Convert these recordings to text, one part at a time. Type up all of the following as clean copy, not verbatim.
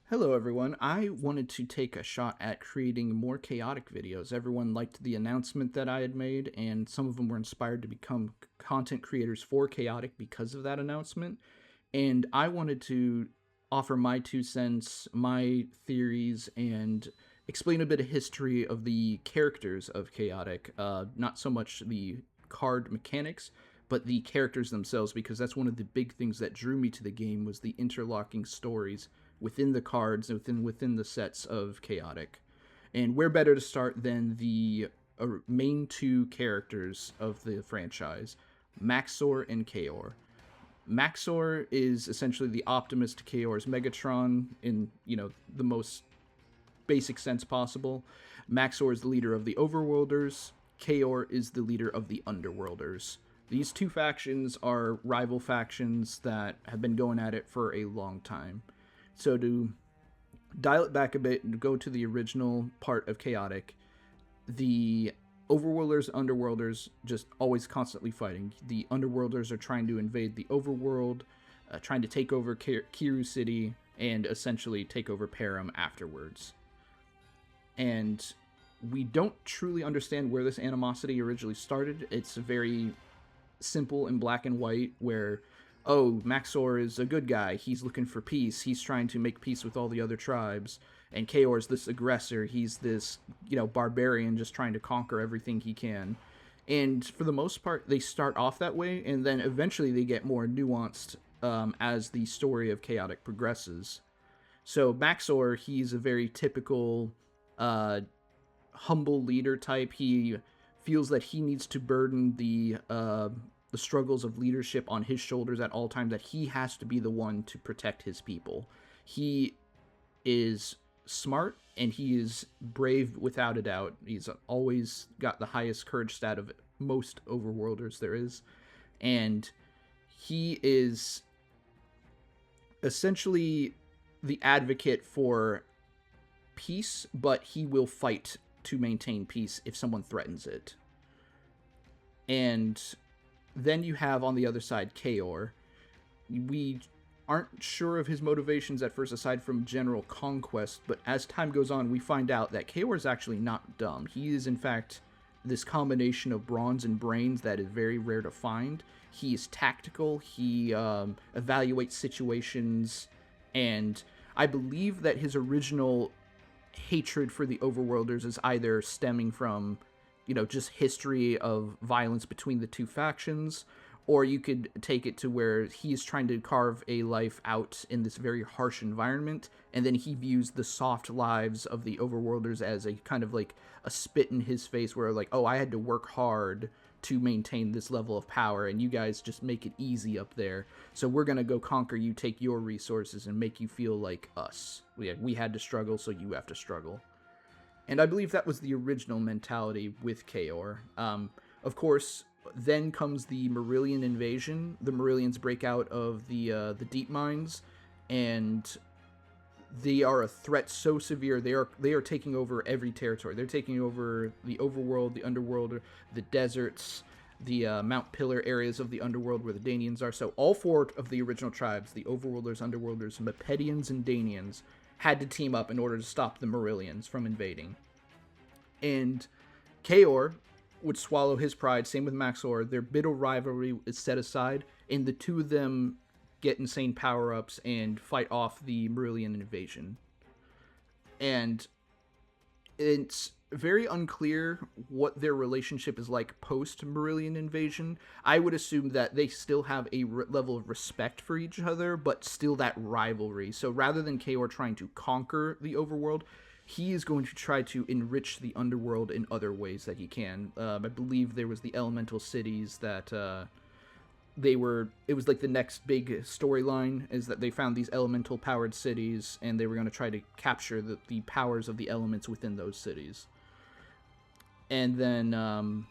Hello, everyone. I wanted to take a shot at creating more chaotic videos. Everyone liked the announcement that I had made, and some of them were inspired to become content creators for chaotic because of that announcement. And I wanted to offer my 2 cents, my theories, and explain a bit of history of the characters of chaotic. Not so much the card mechanics, but the characters themselves, because that's one of the big things that drew me to the game was the interlocking stories within the cards and within the sets of chaotic. And where better to start than the main two characters of the franchise, Maxxor and Chaor. Maxxor is essentially the Optimus to Chaor's Megatron in, the most basic sense possible. Maxxor is the leader of the Overworlders. Chaor is the leader of the Underworlders. These two factions are rival factions that have been going at it for a long time. So to dial it back a bit and go to the original part of Chaotic, the Overworlders, Underworlders just always constantly fighting. The Underworlders are trying to invade the Overworld, trying to take over Kiru City, and essentially take over Param afterwards. And we don't truly understand where this animosity originally started. It's very simple and black and white, where Maxxor is a good guy. He's looking for peace. He's trying to make peace with all the other tribes. And Chaor is this aggressor. He's this, barbarian just trying to conquer everything he can. And for the most part, they start off that way, and then eventually they get more nuanced as the story of Chaotic progresses. So Maxxor, he's a very typical humble leader type. He feels that he needs to burden the struggles of leadership on his shoulders at all times, that he has to be the one to protect his people. He is smart and he is brave without a doubt. He's always got the highest courage stat of most Overworlders there is. And he is essentially the advocate for peace, but he will fight to maintain peace if someone threatens it. And then you have on the other side Chaor. We aren't sure of his motivations at first, aside from general conquest, but as time goes on, we find out that Chaor is actually not dumb. He is, in fact, this combination of bronze and brains that is very rare to find. He is tactical, he evaluates situations, and I believe that his original hatred for the Overworlders is either stemming from just history of violence between the two factions, or you could take it to where he's trying to carve a life out in this very harsh environment, and then he views the soft lives of the Overworlders as a kind of like a spit in his face, where like, I had to work hard to maintain this level of power, and you guys just make it easy up there, so we're gonna go conquer you, take your resources, and make you feel like us. We had to struggle, so you have to struggle. And I believe that was the original mentality with Chaor. Of course, then comes the Marillion invasion. The Marillions break out of the deep mines, and they are a threat so severe. They are taking over every territory. They're taking over the Overworld, the Underworld, the deserts, the Mount Pillar areas of the Underworld where the Danians are. So all four of the original tribes, the Overworlders, Underworlders, Mepedians, and Danians, had to team up in order to stop the Marillions from invading. And Chaor would swallow his pride, same with Maxxor. Their bitter rivalry is set aside, and the two of them get insane power-ups and fight off the Marillion invasion. And it's very unclear what their relationship is like post-Marillion invasion. I would assume that they still have a level of respect for each other, but still that rivalry. So rather than Chaor trying to conquer the Overworld, he is going to try to enrich the Underworld in other ways that he can. I believe there was the elemental cities that it was like the next big storyline, is that they found these elemental powered cities, and they were going to try to capture the powers of the elements within those cities. And then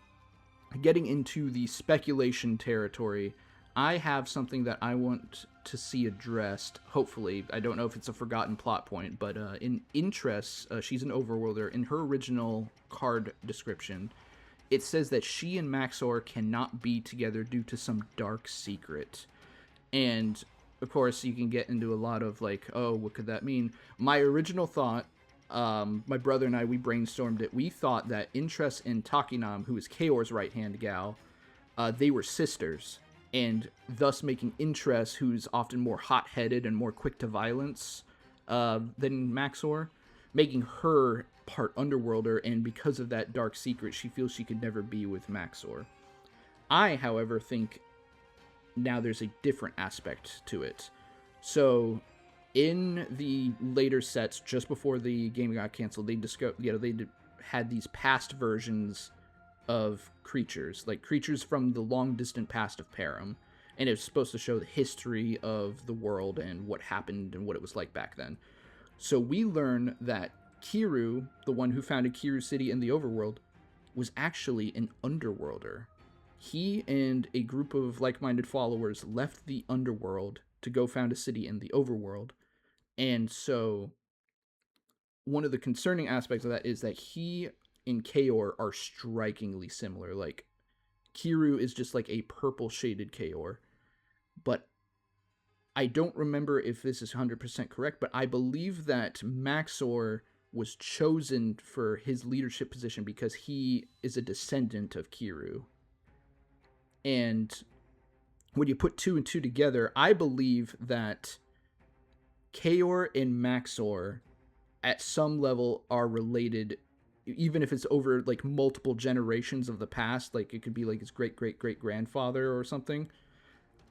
getting into the speculation territory, I have something that I want to see addressed, hopefully. I don't know if it's a forgotten plot point, but in Intress, she's an Overworlder. In her original card description, it says that she and Maxxor cannot be together due to some dark secret. And of course, you can get into a lot of like, oh, what could that mean? My original thought, my brother and I, we brainstormed it. We thought that Interest and Takinam, who is Chaor's right-hand gal, they were sisters, and thus making Interest, who's often more hot-headed and more quick to violence than Maxxor, making her part Underworlder, and because of that dark secret, she feels she could never be with Maxxor. I, however, think now there's a different aspect to it. So, in the later sets, just before the game got canceled, they had these past versions of creatures, like creatures from the long distant past of Param, and it was supposed to show the history of the world and what happened and what it was like back then. So we learn that Kiru, the one who founded Kiru City in the overworld, was actually an underworlder. He and a group of like-minded followers left the underworld to go found a city in the overworld. And so one of the concerning aspects of that is that he and Chaor are strikingly similar. Like, Kiru is just like a purple shaded Chaor. But I don't remember if this is 100% correct, but I believe that Maxxor was chosen for his leadership position because he is a descendant of Kiru. And when you put 2 and 2 together, I believe that Chaor and Maxxor at some level are related, even if it's over like multiple generations of the past. Like, it could be like his great-great-great-grandfather or something.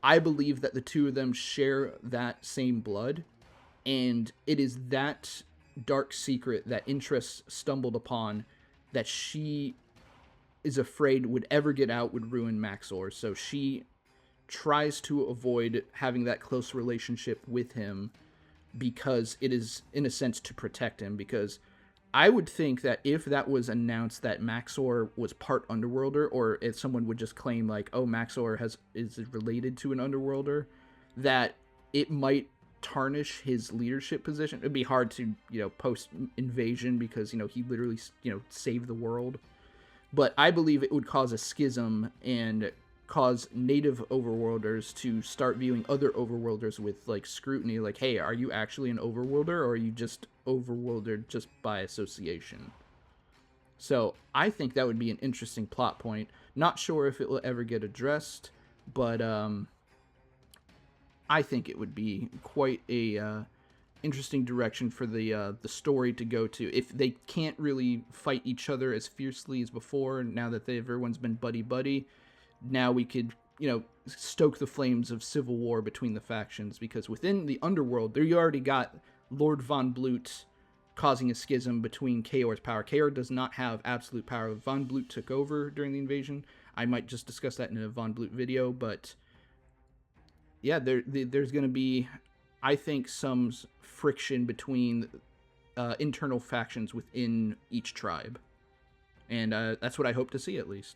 I believe that the two of them share that same blood, and it is that dark secret that Interest stumbled upon that she is afraid would ever get out would ruin Maxxor. So she tries to avoid having that close relationship with him because it is, in a sense, to protect him. Because I would think that if that was announced that Maxxor was part Underworlder, or if someone would just claim like, oh, Maxxor is related to an Underworlder, that it might tarnish his leadership position. It'd be hard to, post invasion because, he literally, saved the world. But I believe it would cause a schism and cause native overworlders to start viewing other overworlders with like scrutiny, like, hey, are you actually an overworlder, or are you just overworlder just by association? So I think that would be an interesting plot point. Not sure if it will ever get addressed, but I think it would be quite a interesting direction for the story to go to. If they can't really fight each other as fiercely as before, now that everyone's been buddy-buddy, now we could, stoke the flames of civil war between the factions, because within the underworld, there you already got Lord Von Blut causing a schism between Chaor's power. Chaor does not have absolute power. Von Blut took over during the invasion. I might just discuss that in a Von Blut video, but yeah, there's going to be, I think, some friction between internal factions within each tribe. And that's what I hope to see, at least.